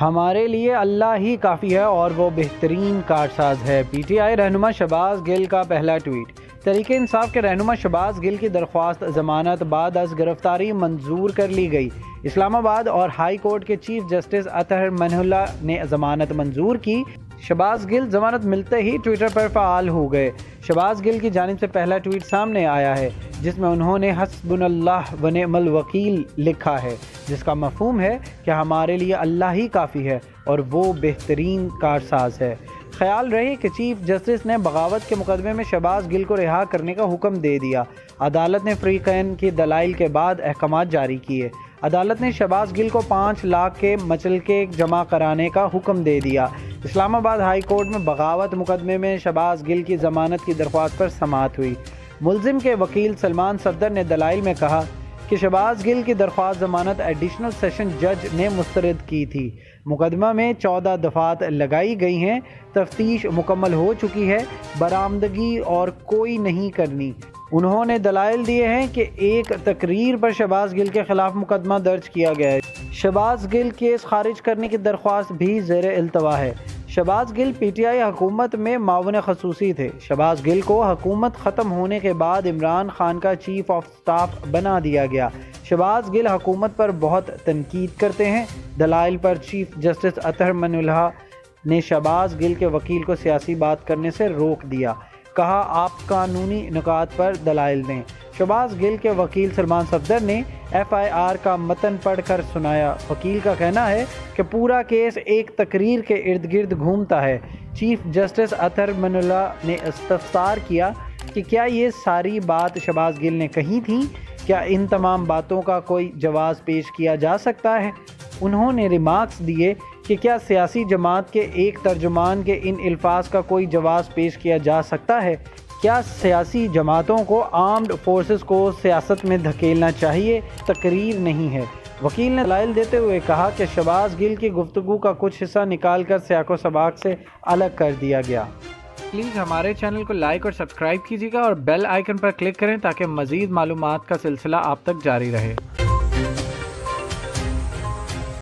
ہمارے لیے اللہ ہی کافی ہے اور وہ بہترین کارساز ہے۔ پی ٹی آئی رہنما شہباز گل کا پہلا ٹویٹ۔ تحریک انصاف کے رہنما شہباز گل کی درخواست ضمانت بعد از گرفتاری منظور کر لی گئی۔ اسلام آباد اور ہائی کورٹ کے چیف جسٹس اطہر منہ اللہ نے ضمانت منظور کی۔ شہباز گل ضمانت ملتے ہی ٹویٹر پر فعال ہو گئے۔ شہباز گل کی جانب سے پہلا ٹویٹ سامنے آیا ہے جس میں انہوں نے حسبنا اللہ و نعم الوکیل لکھا ہے، جس کا مفہوم ہے کہ ہمارے لیے اللہ ہی کافی ہے اور وہ بہترین کارساز ہے۔ خیال رہے کہ چیف جسٹس نے بغاوت کے مقدمے میں شہباز گل کو رہا کرنے کا حکم دے دیا۔ عدالت نے فریقین کی دلائل کے بعد احکامات جاری کیے۔ عدالت نے شہباز گل کو 5 لاکھ کے مچلقے جمع کرانے کا حکم دے دیا۔ اسلام آباد ہائی کورٹ میں بغاوت مقدمے میں شہباز گل کی ضمانت کی درخواست پر سماعت ہوئی۔ ملزم کے وکیل سلمان صفدر نے دلائل میں کہا کہ شہباز گل کی درخواست ضمانت ایڈیشنل سیشن جج نے مسترد کی تھی۔ مقدمہ میں 14 دفعات لگائی گئی ہیں، تفتیش مکمل ہو چکی ہے، برآمدگی اور کوئی نہیں کرنی۔ انہوں نے دلائل دیے ہیں کہ ایک تقریر پر شہباز گل کے خلاف مقدمہ درج کیا گیا ہے۔ شہباز گل کیس خارج کرنے کی درخواست بھی زیر التوا ہے۔ شہباز گل پی ٹی آئی حکومت میں معاون خصوصی تھے۔ شہباز گل کو حکومت ختم ہونے کے بعد عمران خان کا چیف آف سٹاف بنا دیا گیا۔ شہباز گل حکومت پر بہت تنقید کرتے ہیں۔ دلائل پر چیف جسٹس اطہر منہ اللہ نے شہباز گل کے وکیل کو سیاسی بات کرنے سے روک دیا۔ کہا آپ قانونی نکات پر دلائل دیں۔ شہباز گل کے وکیل سلمان صفدر نے ایف آئی آر کا متن پڑھ کر سنایا۔ وکیل کا کہنا ہے کہ پورا کیس ایک تقریر کے ارد گرد گھومتا ہے۔ چیف جسٹس اطہر منہ اللہ نے استفسار کیا کہ کیا یہ ساری بات شہباز گل نے کہی تھی؟ کیا ان تمام باتوں کا کوئی جواز پیش کیا جا سکتا ہے؟ انہوں نے ریمارکس دیے کہ کیا سیاسی جماعت کے ایک ترجمان کے ان الفاظ کا کوئی جواز پیش کیا جا سکتا ہے؟ کیا سیاسی جماعتوں کو آرمڈ فورسز کو سیاست میں دھکیلنا چاہیے؟ تقریر نہیں ہے۔ وکیل نے دلائل دیتے ہوئے کہا کہ شہباز گل کی گفتگو کا کچھ حصہ نکال کر سیاق و سباق سے الگ کر دیا گیا۔ پلیز ہمارے چینل کو لائک اور سبسکرائب کیجیے گا اور بیل آئیکن پر کلک کریں تاکہ مزید معلومات کا سلسلہ آپ تک جاری رہے۔